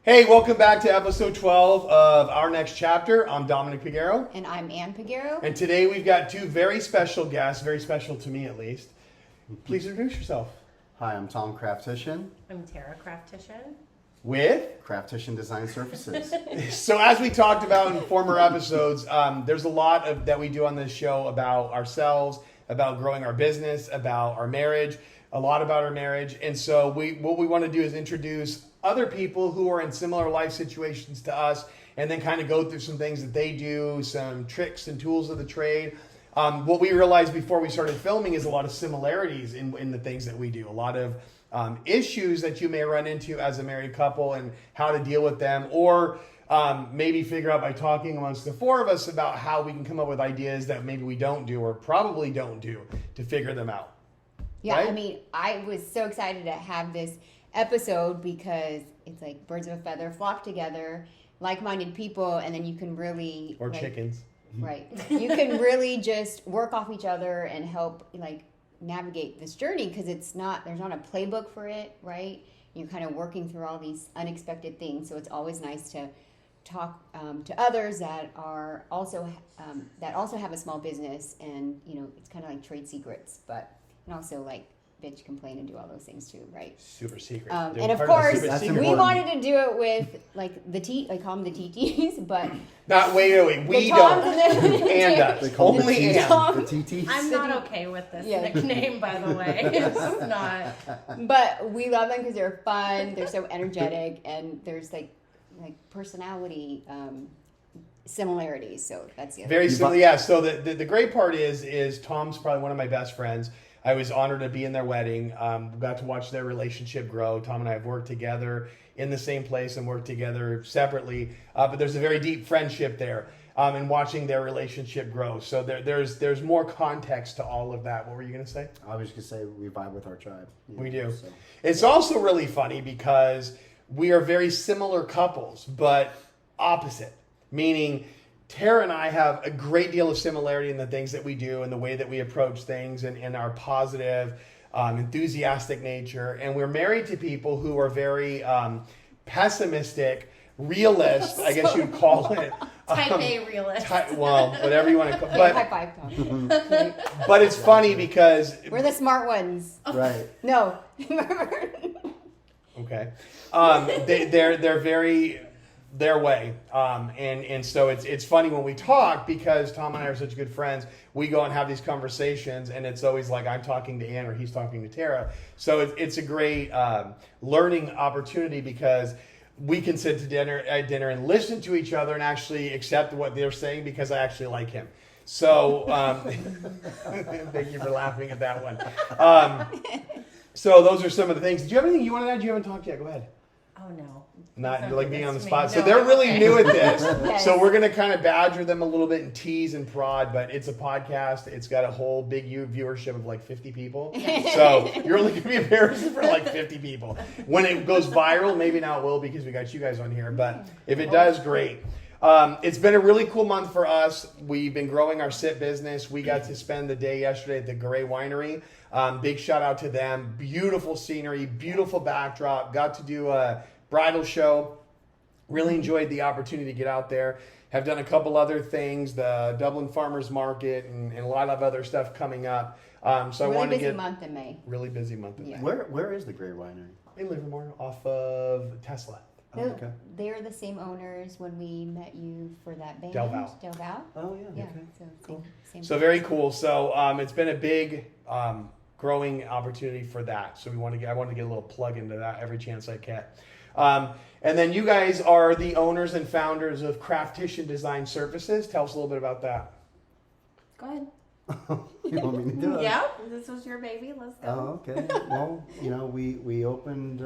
Hey, welcome back to episode 12 of Our Next Chapter. I'm Dominic Piguero. And I'm Ann Piguero. And today we've got two very special guests, very special to me at least. Please introduce yourself. Hi, I'm Tom Kraftician. I'm Tara Kraftician. With? Kraftician Design Services. So as we talked about in former episodes, there's a lot that we do on this show about ourselves, about growing our business, about our marriage, a lot about our marriage. And so what we want to do is introduce other people who are in similar life situations to us, and then kind of go through some things that they do, some tricks and tools of the trade. What we realized before we started filming is a lot of similarities in the things that we do, a lot of issues that you may run into as a married couple and how to deal with them, or maybe figure out by talking amongst the four of us about how we can come up with ideas that maybe we don't do or probably don't do to figure them out. Yeah, Right? I mean, I was so excited to have this episode because it's like birds of a feather flock together, like-minded people, and then you can really... Or chickens. Right. You can really just work off each other and help navigate this journey, because there's not a playbook for it, right? You're kind of working through all these unexpected things, so it's always nice to talk to others that are also have a small business, and it's kind of like trade secrets, and also like bitch, complain, and do all those things too, right? Super secret. And of course, That's we important. wanted to do it with I call them the TTs, but Wait. We the don't. Toms and the And does. They call Only it Ann. the TT. I'm not okay with this Yeah. nickname, by the way. It's not. But we love them because they're fun, they're so energetic, and there's like personality similarities. So that's the other Very similar, yeah. So the great part is Tom's probably one of my best friends. I was honored to be in their wedding. Got to watch their relationship grow. Tom and I have worked together in the same place and worked together separately. But there's a very deep friendship there, and watching their relationship grow. So there's more context to all of that. What were you going to say? I was going to say we vibe with our tribe. We do. So. It's also really funny because we are very similar couples, but opposite. Meaning, Tara and I have a great deal of similarity in the things that we do and the way that we approach things and our positive, enthusiastic nature. And we're married to people who are very pessimistic, realist, I guess you'd call it. Type A realist. Well, whatever you want to call it. high five, Tom. But it's funny because... We're the smart ones. Right. No. Okay. They're very their way. And so it's funny when we talk, because Tom and I are such good friends, we go and have these conversations, and it's always like I'm talking to Ann or he's talking to Tara. So it's a great learning opportunity, because we can sit at dinner and listen to each other and actually accept what they're saying, because I actually like him. So thank you for laughing at that one. So those are some of the things. Do you have anything you want to add? You haven't talked yet. Go ahead. Oh, no. Not Don't like do being this on the to me. spot. So No, they're really okay. new at this. Yes. So we're going to kind of badger them a little bit and tease and prod, but it's a podcast. It's got a whole big viewership of like 50 people. So you're only going to be embarrassed for like 50 people. When it goes viral, maybe now it will, because we got you guys on here. But if it does, great. It's been a really cool month for us. We've been growing our SIP business. We got to spend the day yesterday at the Gray Winery. Big shout out to them. Beautiful scenery, beautiful backdrop. Got to do a bridal show. Really enjoyed the opportunity to get out there. Have done a couple other things, the Dublin Farmers Market and a lot of other stuff coming up. So I Really wanted to busy get month in May. really busy month in Yeah. May. Where is the Gray Winery? In Livermore, off of Tesla. Oh, okay. They're the same owners when we met you for that band. Del Val. Del Val? Oh, yeah. Yeah. Okay. So Cool. same. So very cool. So it's been a big growing opportunity for that. So I want to get a little plug into that every chance I can. And then you guys are the owners and founders of Kraftician Design Services. Tell us a little bit about that. Go ahead. You want me to do it? Yeah, this was your baby. Let's Oh, go. okay. Well, we opened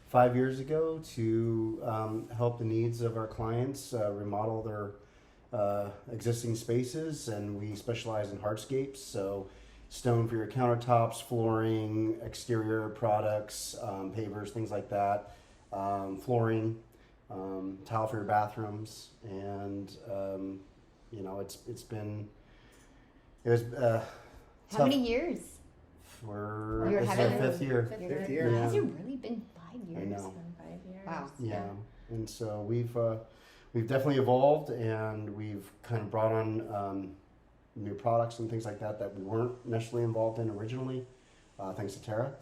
5 years ago to help the needs of our clients remodel their existing spaces, and we specialize in hardscapes. So stone for your countertops, flooring, exterior products, pavers, things like that, flooring, tile for your bathrooms, and it was How many years? We're You're this is our having- 5th year. Fifth year. Yeah. Has it really been 5 years? I know. It's been 5 years. Wow. Yeah, and so we've definitely evolved, and we've kind of brought on new products and things like that we weren't necessarily involved in originally, thanks to Tara.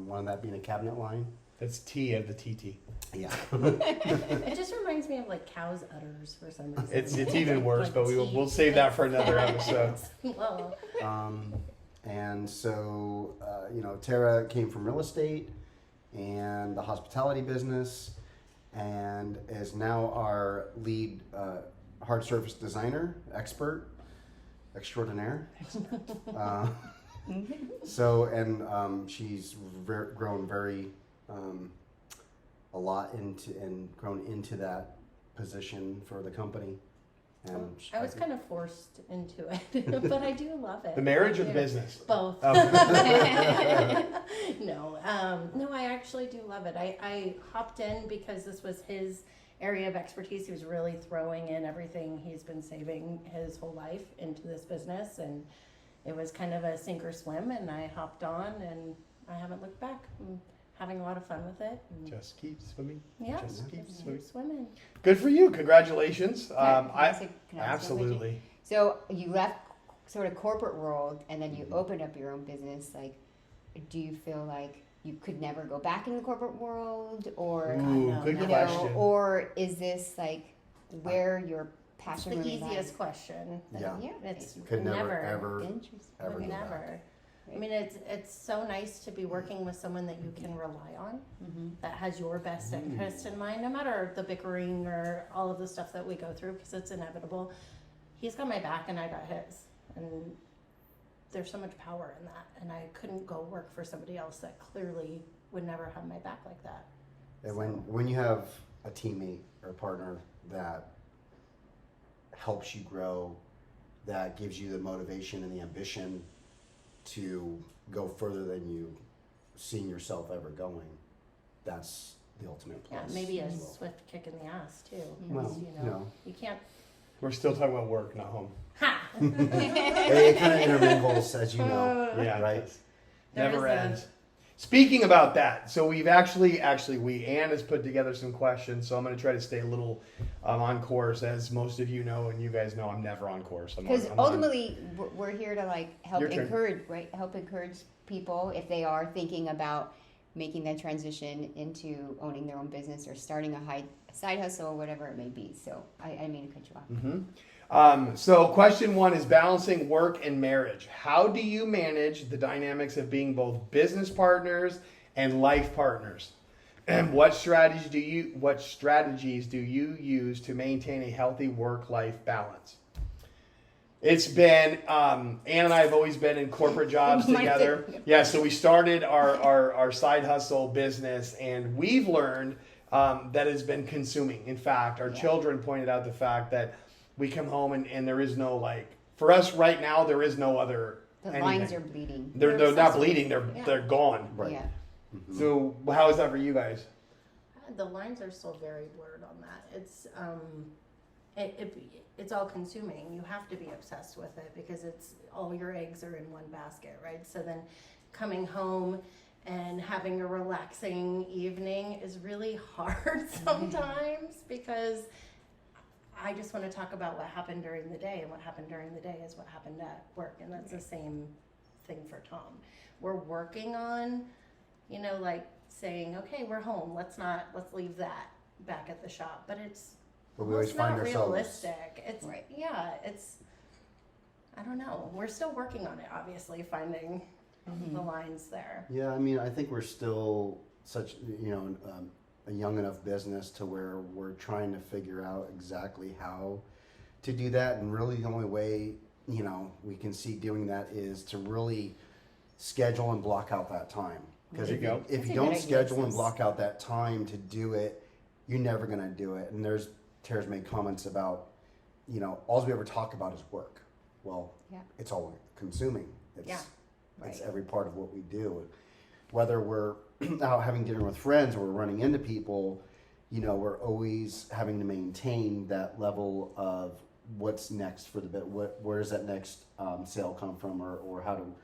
One of that being a cabinet line. That's T of the TT. Yeah. It just reminds me of like cow's udders for some reason. It's even worse, Like but we'll save that for another episode. Well, And so, Tara came from real estate and the hospitality business, and is now our lead hard surface designer, expert, extraordinaire. She's grown very a lot grown into that position for the company. And I was kind of forced into it, but I do love it. The marriage or I the do. business? Both. Oh. No, I actually do love it. I hopped in because this was his area of expertise. He was really throwing in everything he's been saving his whole life into this business, and it was kind of a sink or swim, and I hopped on, and I haven't looked back. I'm having a lot of fun with it. And Just keep swimming. yeah, just keep swimming. swimming. Good for you. Congratulations. Can I ask a question? Absolutely. So you left sort of corporate world and then you opened up your own business. Like, do you feel like you could never go back in the corporate world, or Ooh, no, good no. question. or is this like where your It's passion the really easiest lies? question. Yeah. Yeah, It's could never never ever interesting. ever go back. never. I mean, it's so nice to be working with someone that you can rely on, Mm-hmm. that has your best interest in mind, no matter the bickering or all of the stuff that we go through, because it's inevitable. He's got my back and I got his, and there's so much power in that. And I couldn't go work for somebody else that clearly would never have my back like that. And when you have a teammate or a partner that helps you grow, that gives you the motivation and the ambition to go further than you seeing yourself ever going, that's the ultimate Yeah, plus. maybe a as well. swift kick in the ass too. Well, Because, you can't. We're still talking about work, not home. Ha! it kind of intermingles, as you know. Yeah, Right. it does. There Never is a- ends. Speaking about that, so we've Ann has put together some questions, so I'm going to try to stay a little on course. As most of you know, and you guys know, I'm never on course. Because I'm on- ultimately, we're here to like help Your turn. encourage, right? Help encourage people if they are thinking about making that transition into owning their own business or starting a side hustle or whatever it may be. So I didn't mean to cut you off. So question 1 is balancing work and marriage. How do you manage the dynamics of being both business partners and life partners? And what strategies do you use to maintain a healthy work-life balance? It's been Ann and I have always been in corporate jobs Mine together. too. Yeah, so we started our side hustle business, and we've learned that has been consuming. In fact, our children pointed out the fact that we come home and there is no, like, for us right now, there is no other The anything. lines are bleeding. They're not obsessed. bleeding, Yeah. they're gone. Right. Yeah. So how is that for you guys? The lines are still very blurred on that. It's it's all consuming. You have to be obsessed with it because it's all your eggs are in one basket, right? So then coming home and having a relaxing evening is really hard sometimes because I just want to talk about what happened during the day, and what happened during the day is what happened at work, and that's the same thing for Tom. We're working on, like saying, okay, we're home. Let's leave that back at the shop. But But we always it's find not ourselves. realistic. It's Right. yeah. I don't know. We're still working on it. Obviously, finding the lines there. Yeah, I mean, I think we're still such, a young enough business to where we're trying to figure out exactly how to do that. And really the only way, we can see doing that is to really schedule and block out that time. Because There you go. if That's you a don't good idea. schedule and block out that time to do it, you're never going to do it. And Tara's made comments about, all we ever talk about is work. Well, Yeah. it's all consuming. It's Yeah. It's Right. every part of what we do. Whether we're out having dinner with friends or we're running into people, we're always having to maintain that level of what's next for the bit. Where does that next sale come from, or how do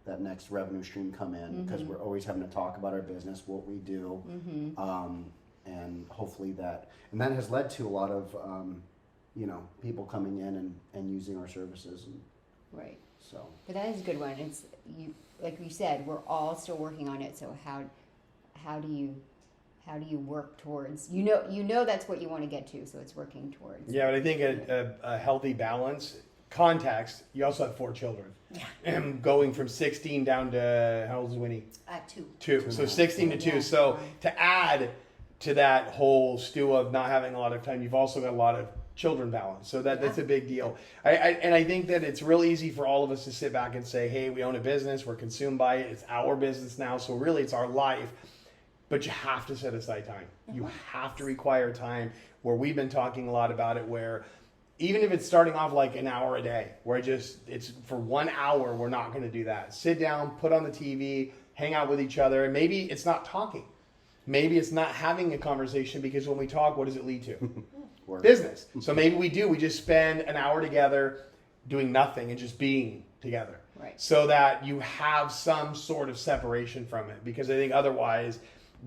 that next revenue stream come in? Because we're always having to talk about our business, what we do, and hopefully that has led to a lot of people coming in and using our services. Right. So, but that is a good one. It's like you said, we're all still working on it. So how do you work towards that's what you want to get to, so it's working towards. Yeah, but I think a healthy balance, context. You also have 4 children. Yeah. And going from 16 down to, how old is Winnie? 2. 2. So 16 to 2. Yeah. So to add to that whole stew of not having a lot of time, you've also got a lot of children balance. So that's a big deal. I think that it's real easy for all of us to sit back and say, hey, we own a business, we're consumed by it, it's our business now, so really it's our life. But you have to set aside time. You have to require time, where we've been talking a lot about it, where even if it's starting off like an hour a day, where it's for 1 hour, we're not going to do that. Sit down, put on the TV, hang out with each other, and maybe it's not talking. Maybe it's not having a conversation, because when we talk, what does it lead to? Business. So maybe we just spend an hour together doing nothing and just being together. Right. So that you have some sort of separation from it, because I think otherwise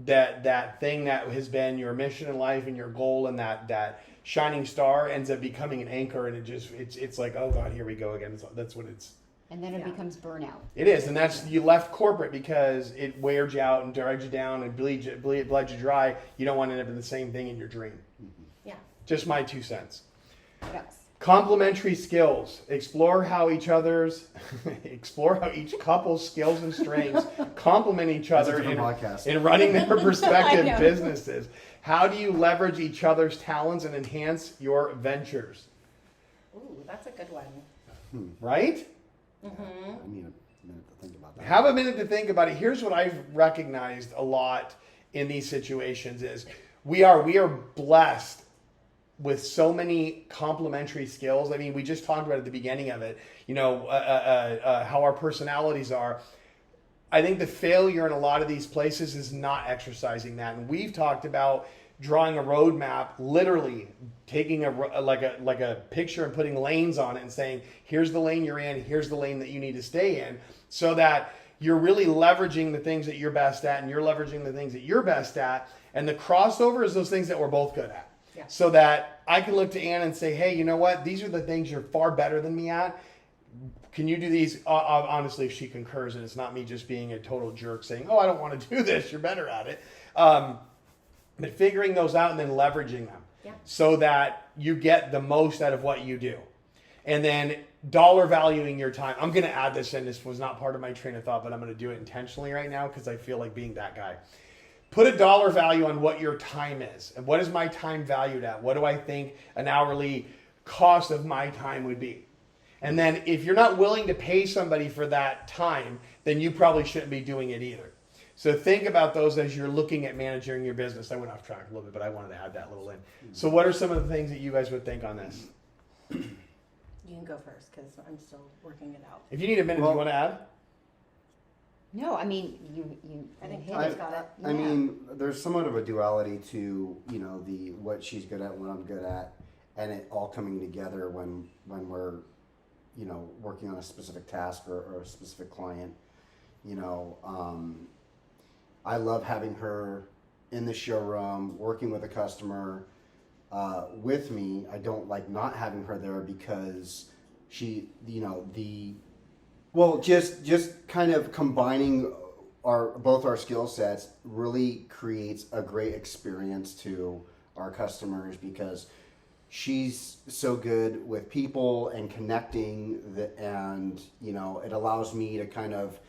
that thing that has been your mission in life and your goal and that shining star ends up becoming an anchor, and it's like, oh God, here we go again. That's what it's. And then it becomes burnout. It is, and that's, you left corporate because it wears you out and drags you down and bled you dry. You don't want to end up in the same thing in your dream. Yeah. Just my 2 cents. What else? Complementary skills. Explore how each couple's skills and strengths complement each other in running their respective businesses. How do you leverage each other's talents and enhance your ventures? Ooh, that's a good one. Right? I need a minute to think about that. Have a minute to think about it. Here's what I've recognized a lot in these situations is we are blessed with so many complementary skills. I mean, we just talked about at the beginning of it, how our personalities are. I think the failure in a lot of these places is not exercising that. And we've talked about drawing a roadmap, literally taking a picture and putting lanes on it and saying, here's the lane you're in, here's the lane that you need to stay in, so that you're really leveraging the things that you're best at and you're leveraging the things that you're best at. And the crossover is those things that we're both good at. Yeah. So that I can look to Ann and say, hey, you know what? These are the things you're far better than me at. Can you do these? Honestly, if she concurs, and it's not me just being a total jerk saying, oh, I don't want to do this, you're better at it. But figuring those out and then leveraging them so that you get the most out of what you do. And then dollar valuing your time. I'm going to add this in. This was not part of my train of thought, but I'm going to do it intentionally right now because I feel like being that guy. Put a dollar value on what your time is. And what is my time valued at? What do I think an hourly cost of my time would be? And then if you're not willing to pay somebody for that time, then you probably shouldn't be doing it either. So think about those as you're looking at managing your business. I went off track a little bit, but I wanted to add that little in. So what are some of the things that you guys would think on this? You can go first because I'm still working it out. If you need a minute, do you want to add? No, I mean, you I think hit Tony's it. got it. I mean, there's somewhat of a duality to the what she's good at, what I'm good at, and it all coming together when we're working on a specific task or a specific client. I love having her in the showroom working with a customer with me. I don't like not having her there because she, just kind of combining both our skill sets really creates a great experience to our customers because she's so good with people and connecting and it allows me to kind of,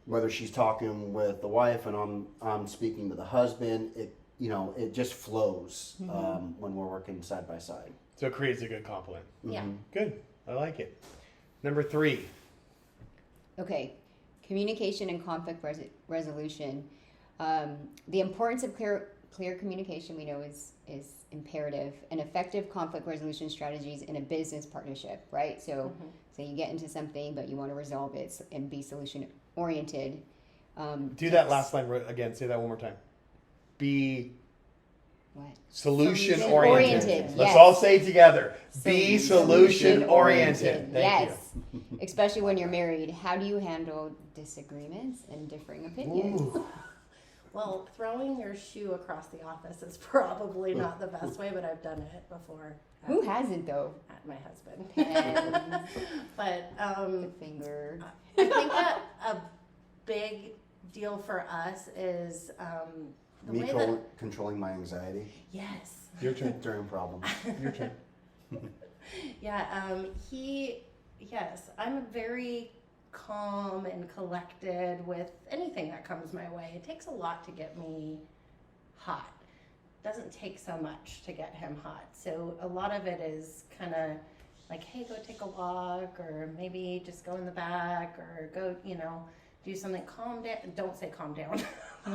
whether she's talking with the wife and I'm speaking to the husband, it just flows when we're working side by side. So it creates a good complement. Yeah. Good. I like it. Number 3. Okay, communication and conflict resolution. The importance of clear communication we know is imperative, and effective conflict resolution strategies in a business partnership, right? So you get into something, but you want to resolve it and be solution oriented. Do that last line again. Say that one more time. Be What? Solution Solution oriented. oriented, Let's yes. all say it together. Be solution Solution-oriented, oriented. Thank yes. Especially when you're married. How do you handle disagreements and differing opinions? Ooh. Well, throwing your shoe across the office is probably not the best way, but I've done it before. Who hasn't though? At my husband. Pens, But the finger. I think that a big deal for us is the Me way that controlling my anxiety yes. Your turn. during problems. Your turn. Yeah, yes, I'm very calm and collected with anything that comes my way. It takes a lot to get me hot. Doesn't take so much to get him hot. So a lot of it is kind of like, hey, go take a walk, or maybe just go in the back, or go, do something. Calm down. Don't say calm down.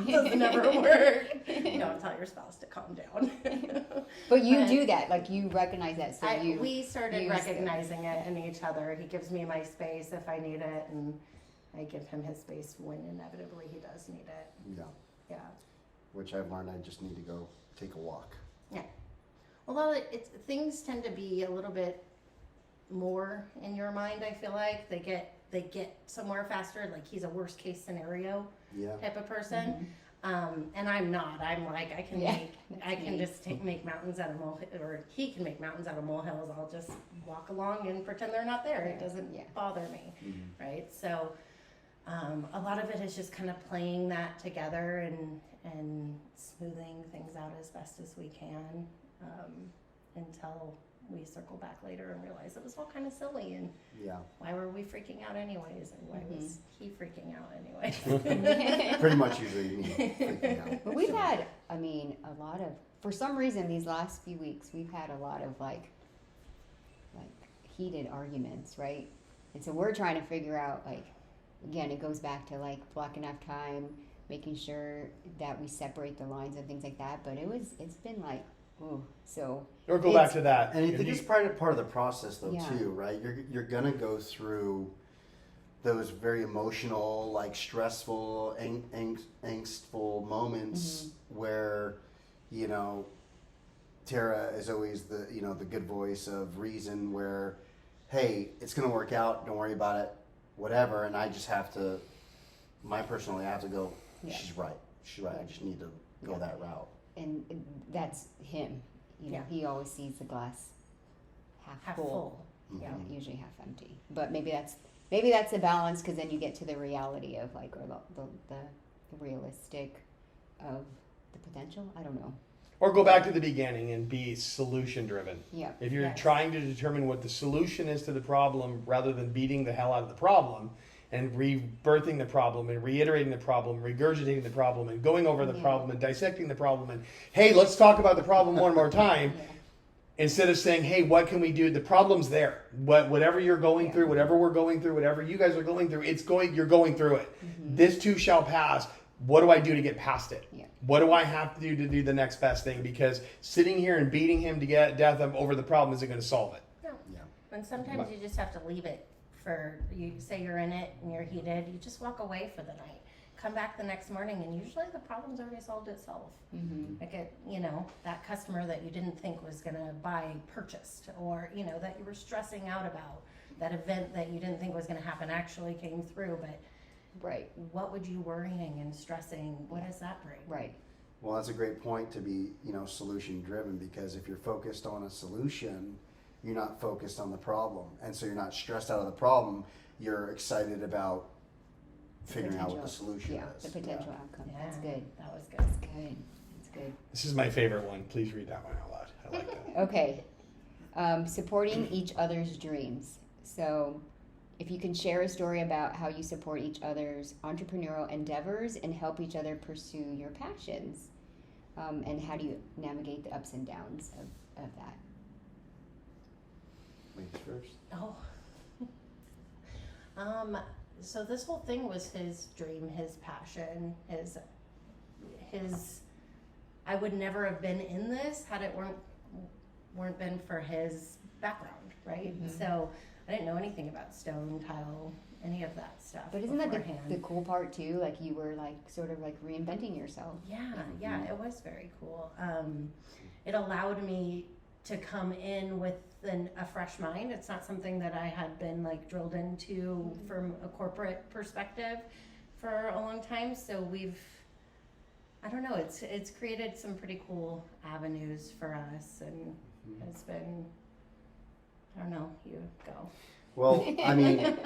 Does never work. Don't tell your spouse to calm down. But you do that, like you recognize that. So We started use recognizing it in each other. He gives me my space if I need it, and I give him his space when inevitably he does need it. Yeah. Yeah. Which I've learned I just need to go take a walk. Yeah. Although things tend to be a little bit more in your mind, I feel like they get somewhere faster. Like he's a worst case scenario Yeah. type of person. And I'm not. I'm like I can make mountains out of molehills, or he can make mountains out of molehills. I'll just walk along and pretend they're not there. It doesn't bother me, right? So a lot of it is just kind of playing that together and smoothing things out as best as we can until we circle back later and realize it was all kind of silly, and why were we freaking out anyways, and why was he freaking out anyways? Pretty much usually me freaking out. But we've had, a lot of, for some reason, these last few weeks, we've had a lot of like heated arguments, right? And so we're trying to figure out, like, again, it goes back to like blocking off time, making sure that we separate the lines and things like that. But it's been like, ooh, so. Or go back to that. And I think it's part of the process though Yeah. too, right? You're gonna go through those very emotional, like stressful, angstful moments where, Tara is always the the good voice of reason, where, hey, it's gonna work out, don't worry about it, whatever. And I just have to, I have to go, she's right, I just need to go that route. And that's him. He always sees the glass half full. Yeah. Usually half empty. But maybe that's a balance, because then you get to the reality of like, or the realistic of the potential. I don't know. Or go back to the beginning and be solution driven. Yeah. If you're Yes. trying to determine what the solution is to the problem, rather than beating the hell out of the problem and rebirthing the problem and reiterating the problem, regurgitating the problem and going over the problem and dissecting the problem and, hey, let's talk about the problem one more time. Instead of saying, hey, what can we do? The problem's there. Whatever you're going through, whatever we're going through, whatever you guys are going through, you're going through it. This too shall pass. What do I do to get past it? Yeah. What do I have to do the next best thing? Because sitting here and beating him to get death over the problem isn't going to solve it. No. Yeah. And sometimes you just have to leave it you say you're in it and you're heated, you just walk away for the night. Come back the next morning and usually the problem's already solved itself. Like that customer that you didn't think was gonna buy purchased, or that you were stressing out about, that event that you didn't think was gonna happen actually came through, but Right. what would you worrying and stressing, what does that bring? Right. Well, that's a great point to be, solution driven, because if you're focused on a solution, you're not focused on the problem. And so you're not stressed out of the problem. You're excited about figuring out what the solution is. The potential outcome. Yeah, That's good. That was good. That's good. That's good. This is my favorite one. Please read that one out loud. I like that. Okay. Supporting each other's dreams. So if you can share a story about how you support each other's entrepreneurial endeavors and help each other pursue your passions. And how do you navigate the ups and downs of that? Ladies first. Oh. So this whole thing was his dream, his passion, his I would never have been in this had it weren't been for his background, right? So I didn't know anything about stone, tile, any of that stuff. But isn't that beforehand. the cool part too? Like you were like sort of like reinventing yourself. Yeah, it was very cool. It allowed me to come in with a fresh mind. It's not something that I had been like drilled into from a corporate perspective for a long time. So I don't know, it's created some pretty cool avenues for us, and it's been, I don't know, you go. Well, I mean,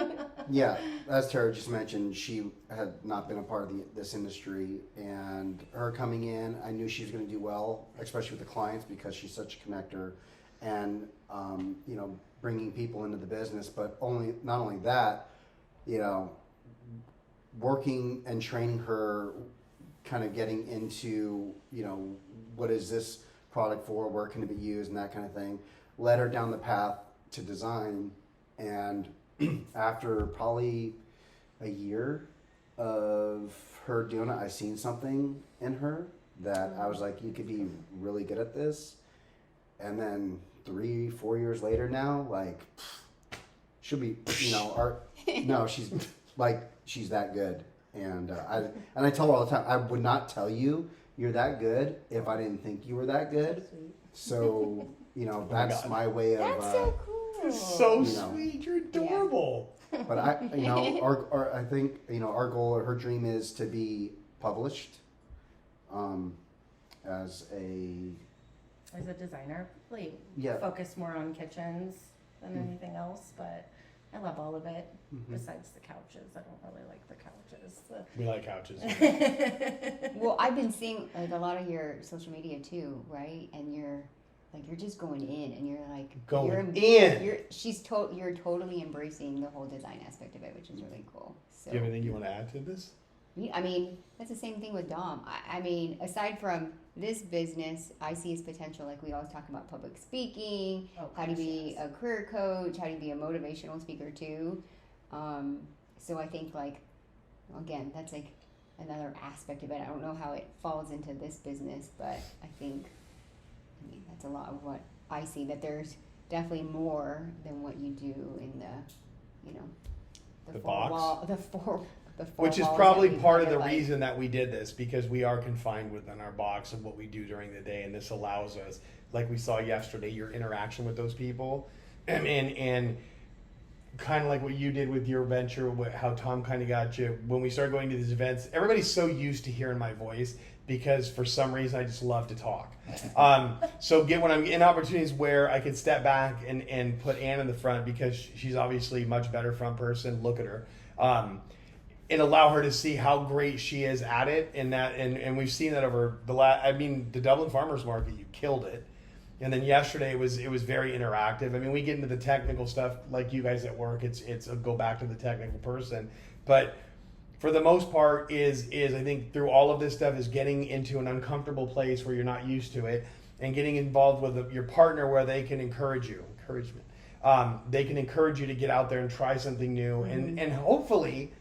yeah, as Tara just mentioned, she had not been a part of this industry, and her coming in, I knew she was going to do well, especially with the clients, because she's such a connector, and you know, bringing people into the business. But not only that, you know, working and training her, kind of getting into, you know, what is this product for, where can it be used, and that kind of thing, led her down the path to design. And after probably a year of her doing it, I seen something in her that I was like, you could be really good at this. And then 3-4 years later now, like, she'll be, you know, she's that good. And I tell her all the time, I would not tell you you're that good if I didn't think you were that good. So, you know, that's my way of. That's so cool. You're so You know. sweet. You're adorable. But I think, you know, our goal or her dream is to be published, as a designer, really Yeah. focus more on kitchens than anything else, but I love all of it. Besides the couches, I don't really like the couches. We like couches. Well, I've been seeing like a lot of your social media too, right? And you're just going in, and you're like you're totally embracing the whole design aspect of it, which is really cool. So Do you have anything you want to add to this? I mean, that's the same thing with Dom. I mean, aside from this business, I see its potential. Like we always talk about public speaking, how to be a career coach, how to be a motivational speaker too. So I think like, again, that's like another aspect of it. I don't know how it falls into this business, but I think, that's a lot of what I see, that there's definitely more than what you do in the, you know, The four box? wall, the four Which is walls probably that we part of kind the like- reason that we did this, because we are confined within our box of what we do during the day, and this allows us, like we saw yesterday, your interaction with those people, and kind of like what you did with your venture, how Tom kind of got you. When we started going to these events, everybody's so used to hearing my voice because for some reason I just love to talk. So when I'm in opportunities where I can step back and put Ann in the front, because she's obviously a much better front person, look at her. And allow her to see how great she is at it, and we've seen that over the Dublin Farmers Market, you killed it, and then yesterday it was very interactive. I mean, we get into the technical stuff like you guys at work. It's a go back to the technical person, but for the most part is I think through all of this stuff is getting into an uncomfortable place where you're not used to it, and getting involved with your partner where they can encouragement. They can encourage you to get out there and try something new, and hopefully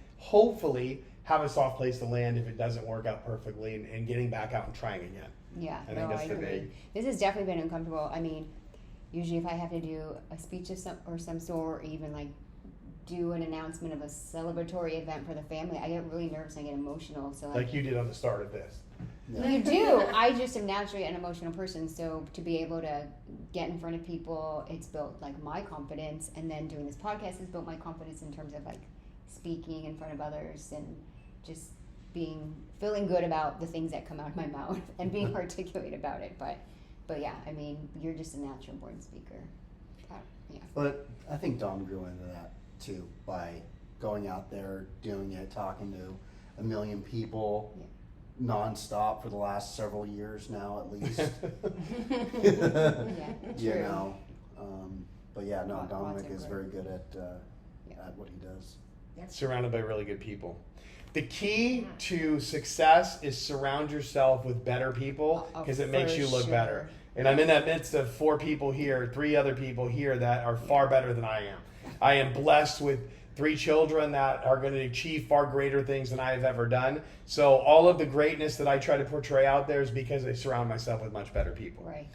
have a soft place to land if it doesn't work out perfectly, and getting back out and trying again. Yeah, I think that's the agree. big. This has definitely been uncomfortable. I mean, usually if I have to do a speech of some sort, or even like do an announcement of a celebratory event for the family, I get really nervous. I get emotional. So Like you did on the start of this. you do. I just am naturally an emotional person. So to be able to get in front of people, it's built like my confidence, and then doing this podcast has built my confidence in terms of like speaking in front of others and just feeling good about the things that come out of my mouth and being articulate about it. But yeah, I mean, you're just a natural born speaker. Yeah. But I think Dom grew into that too by going out there, doing it, talking to 1 million people nonstop for the last several years now, at least. Yeah, You true. know, but yeah, no, Lots Dominic of is great- very good at what he does. Surrounded by really good people. The key to success is surround yourself with better people, because it makes for you look sure. better. And I'm in that midst of 4 people here, 3 other people here that are far better than I am. I am blessed with 3 children that are going to achieve far greater things than I have ever done. So all of the greatness that I try to portray out there is because I surround myself with much better people. Right.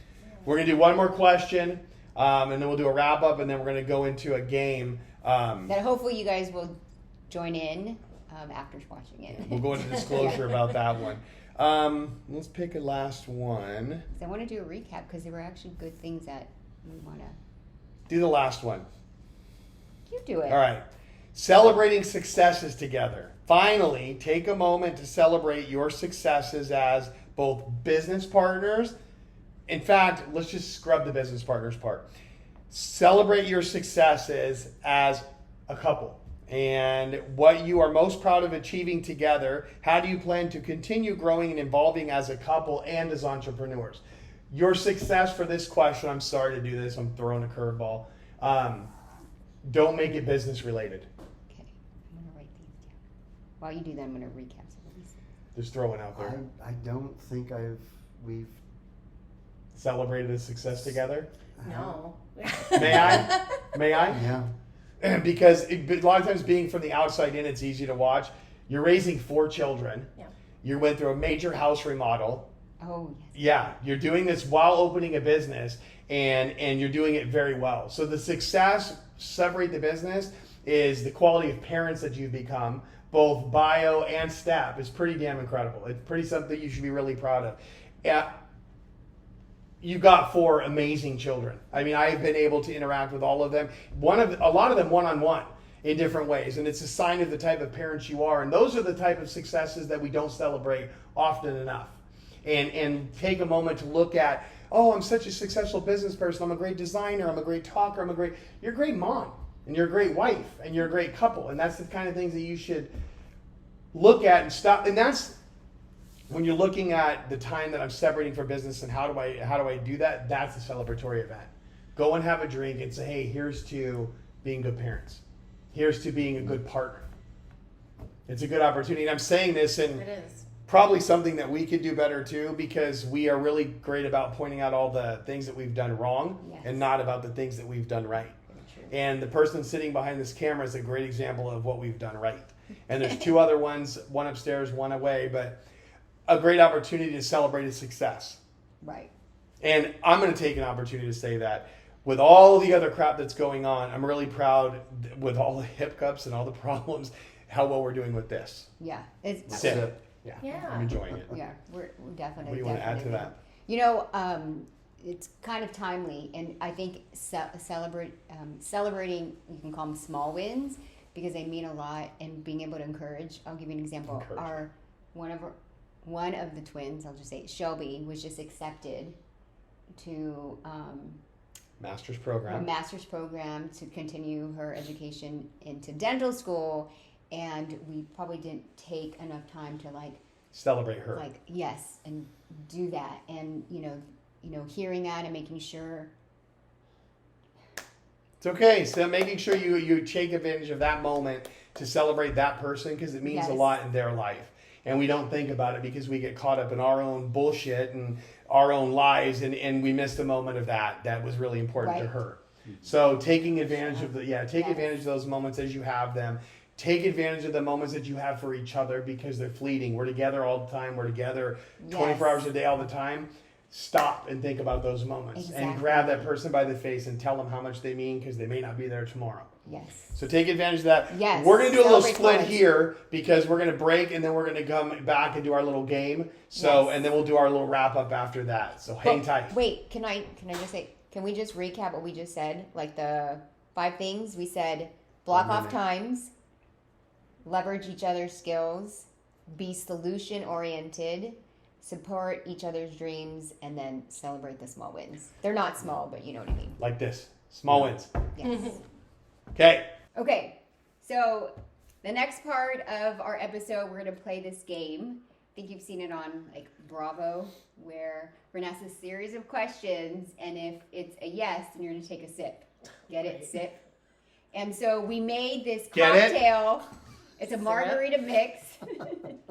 We're going to do one more question, and then we'll do a wrap up, and then we're going to go into a game. That hopefully you guys will join in after watching it. We'll go into disclosure about that one. Let's pick a last one. So I want to do a recap because there were actually good things that we want to. Do the last one. You do it. All right. Celebrating successes together. Finally, take a moment to celebrate your successes as both business partners. In fact, let's just scrub the business partners part. Celebrate your successes as a couple and what you are most proud of achieving together. How do you plan to continue growing and evolving as a couple and as entrepreneurs? Your success for this question, I'm sorry to do this, I'm throwing a curveball. Don't make it business related. Okay, I'm going to write these down. While you do that, I'm going to recap some of these. Just throwing out there. I don't think we've Celebrated a success together. No. May I? May I? yeah. Because a lot of times being from the outside in, it's easy to watch. You're raising 4 children. Yeah. You went through a major house remodel. Oh, yes. Yeah, you're doing this while opening a business, and you're doing it very well. So the success, separate the business, is the quality of parents that you've become, both bio and step, is pretty damn incredible. It's pretty something you should be really proud of. Yeah. You got 4 amazing children. I mean, I've been able to interact with all of them. A lot of them one-on-one in different ways, and it's a sign of the type of parents you are. And those are the type of successes that we don't celebrate often enough. And take a moment to look at, oh, I'm such a successful business person. I'm a great designer. I'm a great talker. You're a great mom, and you're a great wife, and you're a great couple. And that's the kind of things that you should look at and stop. And that's when you're looking at the time that I'm separating for business and how do I do that? That's a celebratory event. Go and have a drink and say, hey, here's to being good parents. Here's to being a good partner. It's a good opportunity. And I'm saying this and It is. probably something that we could do better too, because we are really great about pointing out all the things that we've done wrong Yes. and not about the things that we've done right. Very true. And the person sitting behind this camera is a great example of what we've done right. And there's 2 other ones, one upstairs, one away, but a great opportunity to celebrate a success. Right. And I'm going to take an opportunity to say that with all the other crap that's going on, I'm really proud with all the hiccups and all the problems, how well we're doing with this. Yeah. It's Sip. Yeah. Yeah. I'm enjoying it. Yeah, we're definitely. What do you want to add to definitely- that? You know, it's kind of timely, and I think celebrating, you can call them small wins because they mean a lot, and being able to encourage. I'll give you an example. One of the twins, I'll just say Shelby, was just accepted to Master's a program. master's program to continue her education into dental school, and we probably didn't take enough time to Celebrate her. yes, and do that, and you know hearing that and making sure. It's okay. So making sure you take advantage of that moment to celebrate that person because it means a Yes. lot in their life. And we don't think about it because we get caught up in our own bullshit and our own lives, and we missed a moment of that was really important to Right. her. So taking advantage of Yes. advantage of those moments as you have them. Take advantage of the moments that you have for each other because they're fleeting. We're together all the time. We're together 24 Yes. hours a day all the time. Stop and think about those moments and Exactly. grab that person by the face and tell them how much they mean because they may not be there tomorrow. Yes. So take advantage of that. Yes. We're going to do a little Celebrate split moments. here because we're going to break and then we're going to come back and do our little game. So, Yes. and then we'll do our little wrap up after that. So hang tight. Wait, can I just say? Can we just recap what we just said? Like the 5 things we said: block 1 off minute. times, leverage each other's skills, be solution oriented, support each other's dreams, and then celebrate the small wins. They're not small, but you know what I mean. Like this. Small wins. Yes. Okay. Okay, so the next part of our episode, we're going to play this game. I think you've seen it on Bravo, where we're going to ask a series of questions, and if it's a yes, then you're going to take a sip. Get it? Sip. And so we made this Get it? cocktail. It's a Sip. margarita mix.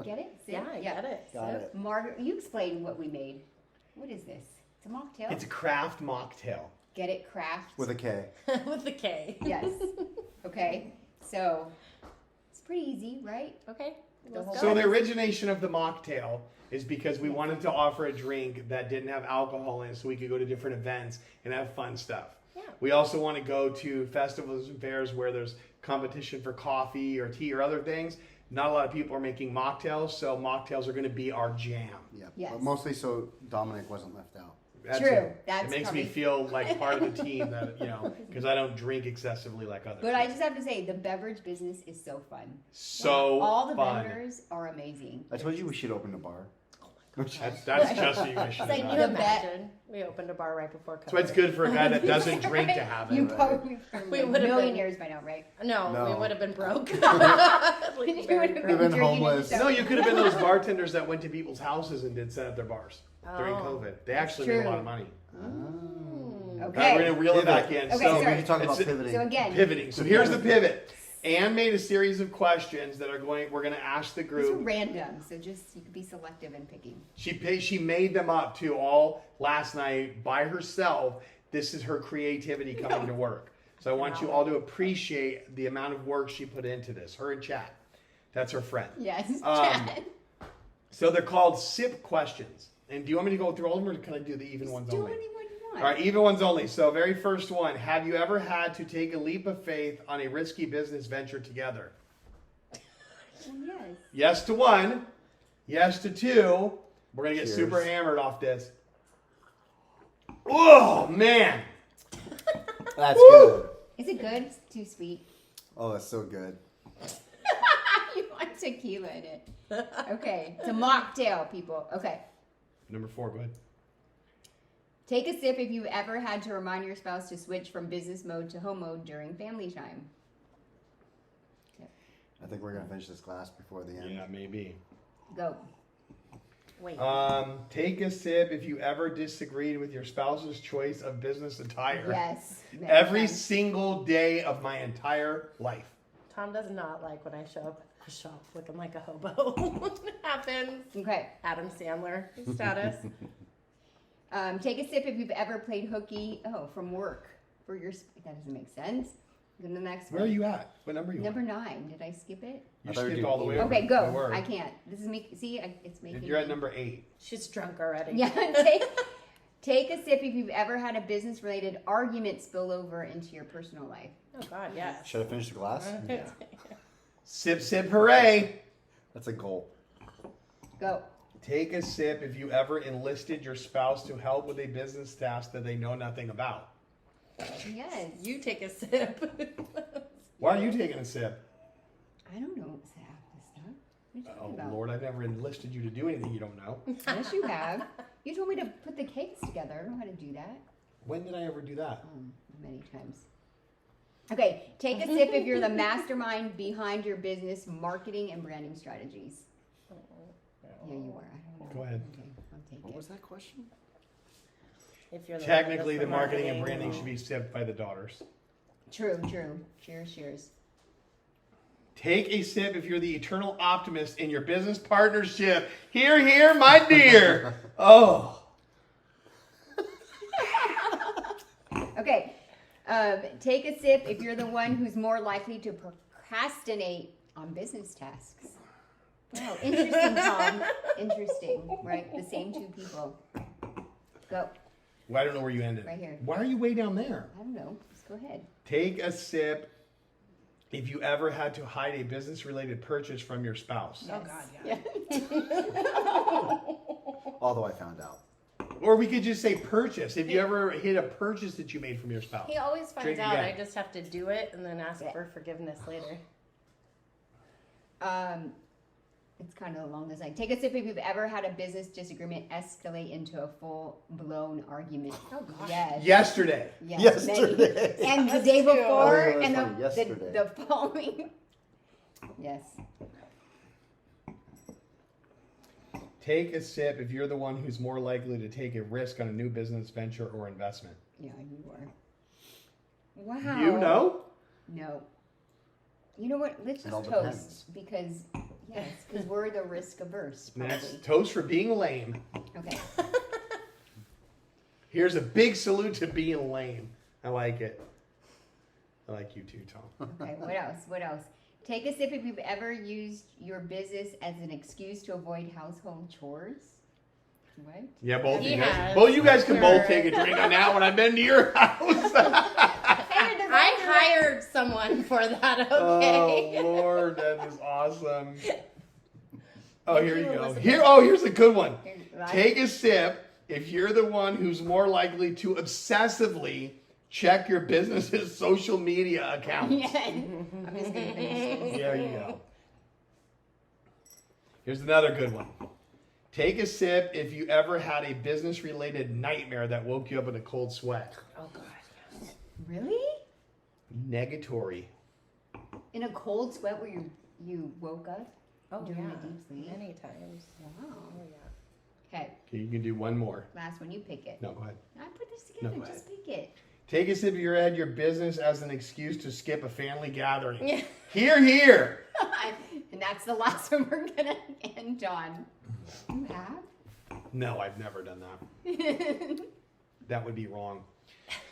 Get it? Sip? Yeah, I get it. Got it. You explain what we made. What is this? It's a mocktail. It's a craft mocktail. Get it? Craft. With a K. With the K. Yes. Okay. So it's pretty easy, right? Okay. The Let's whole- go. So the origination of the mocktail is because we wanted to offer a drink that didn't have alcohol in it so we could go to different events and have fun stuff. Yeah. We also want to go to festivals and fairs where there's competition for coffee or tea or other things. Not a lot of people are making mocktails, so mocktails are going to be our jam. Yeah, Yes. but mostly so Dominic wasn't left out. That's True. it. That's it makes probably- me feel like part of the team that, because I don't drink excessively like others. But I just have to say, the beverage business is so fun. so All the fun. vendors are amazing. I told you we should open a bar. That's just what you wish. It's like, you you know. The bet- imagine we opened a bar right before COVID. That's why it's good for a guy that doesn't drink to have You it. probably We are would've been- millionaires by now, right? No, we No. would have been broke. You Like, would've very been broke. We've been drinking homeless. and No, stuff. you could have been those bartenders that went to people's houses and did set up their bars during Oh. COVID. They actually made a true. lot of money. Mm. All right, Okay. we're gonna reel it back in. Okay, so sorry. We can talk about It's- pivoting. So again, pivoting. So here's the pivot. Anne made a series of questions that we're going to ask the these are group. random, so just you could be selective in picking. She made them up too all last night by herself. This is her creativity coming to work. So I want you all to appreciate the amount of work she put into this. Her and Chad. That's her friend. Yes, Um, Chad. So they're called SIP questions. And do you want me to go through all of them or can I do the even ones Do only? anyone you want. All right, even ones only. So, very first one. Have you ever had to take a leap of faith on a risky business venture together? Well, yes. Yes to one. Yes to two. We're going to get Cheers. super hammered off this. Oh, man. That's Woo! good. Is it good? It's too sweet. Oh, that's so good. You want tequila in it. Okay, it's a mocktail, people. Okay. Number 4, go ahead. Take a sip if you've ever had to remind your spouse to switch from business mode to home mode during family time. I think we're gonna finish this glass before the end. Yeah, maybe. Go. Wait. Take a sip if you ever disagreed with your spouse's choice of business attire. Yes. Every Yes. single day of my entire life. Tom does not like when I show up at the shop looking like a hobo. Happens. Okay. Adam Sandler status. Take a sip if you've ever played hooky. Oh, from work for your. That doesn't make sense. Go to the next Where are one. you at? What number are you Number on? 9. Did I skip it? You I thought you skipped were all the way doing over. Okay, You go. were. I can't. This is me. See, it's making. You're at me- number 8. She's drunk already. Yeah. Take a sip if you've ever had a business-related argument spill over into your personal life. Oh God, yes. Should I finish the glass? Sip, sip, hooray! That's a goal. Go. Take a sip if you ever enlisted your spouse to help with a business task that they know nothing about. Yes. You take a sip. Why are you taking a sip? I don't know what's half this stuff. What are you Oh, talking about? Lord, I've never enlisted you to do anything you don't know. Yes, you have. You told me to put the cakes together. I don't know how to do that. When did I ever do that? Many times. Okay, take a sip if you're the mastermind behind your business marketing and branding strategies. Yeah, you are. I don't know. Go ahead. Okay, I'll take What it. was that question? If you're Technically, that's the marketing and branding should be sipped by the daughters. True, true. Cheers, cheers. Take a sip if you're the eternal optimist in your business partnership. Hear, hear, my dear. Oh. Okay, take a sip if you're the one who's more likely to procrastinate on business tasks. Wow, interesting, Tom. Interesting, right? The same two people. Go. Well, I don't know where you ended. Right here. Why are you way down there? I don't know. Just go ahead. Take a sip if you ever had to hide a business-related purchase from your spouse. Oh God, yeah. Although I found out. Or we could just say purchase. If you ever hid a purchase that you made from your spouse. He always finds Drink out. again. I just have to do it and then ask for forgiveness later. It's kind of along this line. Take a sip if you've ever had a business disagreement escalate into a full-blown argument. Oh gosh. Yes. Yesterday. Yes, Yesterday. many. And the That's day true. before, Oh, yeah, and that's funny. Yesterday. the following. Yes. Take a sip if you're the one who's more likely to take a risk on a new business venture or investment. Yeah, you are. Wow. You know? No. You know what? Let's It all just toast depends. because because we're the risk averse. Next, Probably. toast for being lame. Okay. Here's a big salute to being lame. I like it. I like you too, Tom. Okay. What else? What else? Take a sip if you've ever used your business as an excuse to avoid household chores. What? Yeah, both He you guys. has, Both you guys can for both sure. take a drink on that when I've been to your house. Hey, you're the I hired someone for that. Okay. Oh Lord, that is awesome. Oh, Thank here you you, go. Elizabeth. Here's a good one. Right? Take a sip if you're the one who's more likely to obsessively check your business's social media accounts. Yeah. I'm just gonna finish this. There you go. Here's another good one. Take a sip if you ever had a business-related nightmare that woke you up in a cold sweat. Oh God. Yes. Really? Negatory. In a cold sweat where you woke up? Oh During yeah. a deep sleep? Many times. Wow. Oh yeah. Okay, Okay, you can do one more. last one. You pick it. No, go ahead. I put this No, together. go Just pick it. Take a sip if you ever had your business as an excuse to skip a family gathering. Yeah. Here, here. And that's the last one we're gonna end on. You have? No, I've never done that. That would be wrong.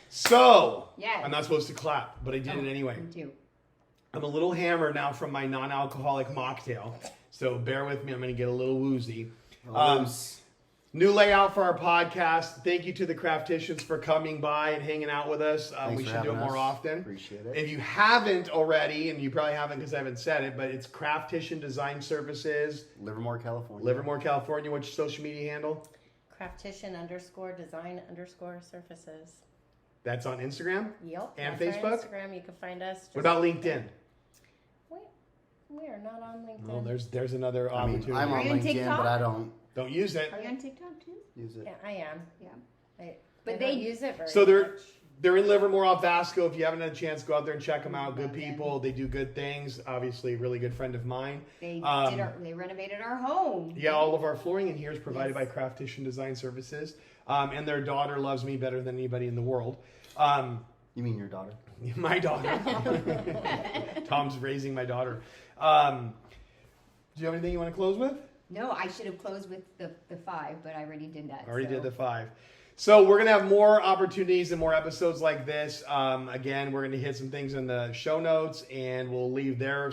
So, Yes. I'm not supposed to clap, but I did it anyway. Me too. I'm a little hammered now from my non-alcoholic mocktail, so bear with me. I'm going to get a little woozy. New layout for our podcast. Thank you to the Krafticians for coming by and hanging out with us. Thanks We for should do it having more us. often. Appreciate it. If you haven't already, and you probably haven't because I haven't said it, but it's Kraftician Design Services, Livermore, California. Livermore, California. What's your social media handle? Kraftician_design_surfaces. That's on Instagram. Yep. And that's our Facebook? Instagram. You can find us. What about LinkedIn? We are not on LinkedIn. Well, there's another I mean, opportunity. I'm Are on you on LinkedIn, TikTok? but I don't Don't use it. Are you on TikTok too? use it. Yeah, I am. Yeah. But But they they- use it very So much. They're in Livermore off Vasco. If you haven't had a chance, go out there and check them out. Good people. They do good things. Obviously, a really good friend of mine. They Um, they renovated our home. Yeah, all of our flooring in here is provided Yes. by Kraftician Design Services. And their daughter loves me better than anybody in the world. You mean your daughter? My daughter. Tom's raising my daughter. Do you have anything you want to close with? No, I should have closed with the 5, but I already did that. I already so. did the 5. So we're going to have more opportunities and more episodes like this. Again, we're going to hit some things in the show notes, and we'll leave their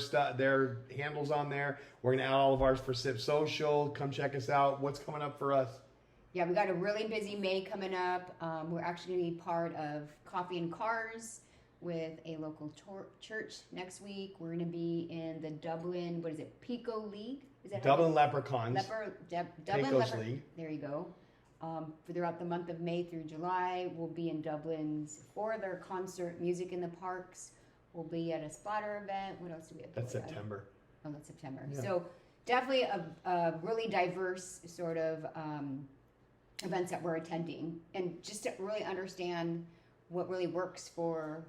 handles on there. We're going to add all of ours for Sip Social. Come check us out. What's coming up for us? Yeah, we got a really busy May coming up. We're actually going to be part of Coffee and Cars with a local church next week. We're going to be in the Dublin, Pico League? Is that how Dublin Leprechauns. Dublin Pecos League. There you go. For throughout the month of May through July, we'll be in Dublin's for their concert, Music in the Parks. We'll be at a spotter event. What else do we have? That's going on? September. Oh, that's September. Yeah. So definitely a really diverse sort of events that we're attending, and just to really understand what really works for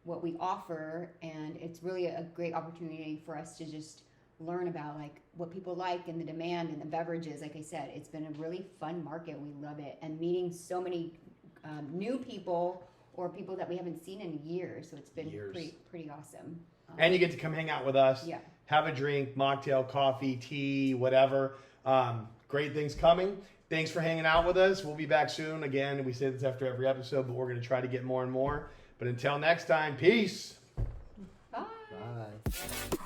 what we offer. And it's really a great opportunity for us to just learn about like what people like and the demand and the beverages. Like I said, it's been a really fun market. We love it, and meeting so many new people or people that we haven't seen in years. So it's been Years. pretty awesome. And you get to come hang out with us. Yeah. Have a drink, mocktail, coffee, tea, whatever. Great things coming. Thanks for hanging out with us. We'll be back soon. Again, we say this after every episode, but we're going to try to get more and more. But until next time, peace. Bye. Bye.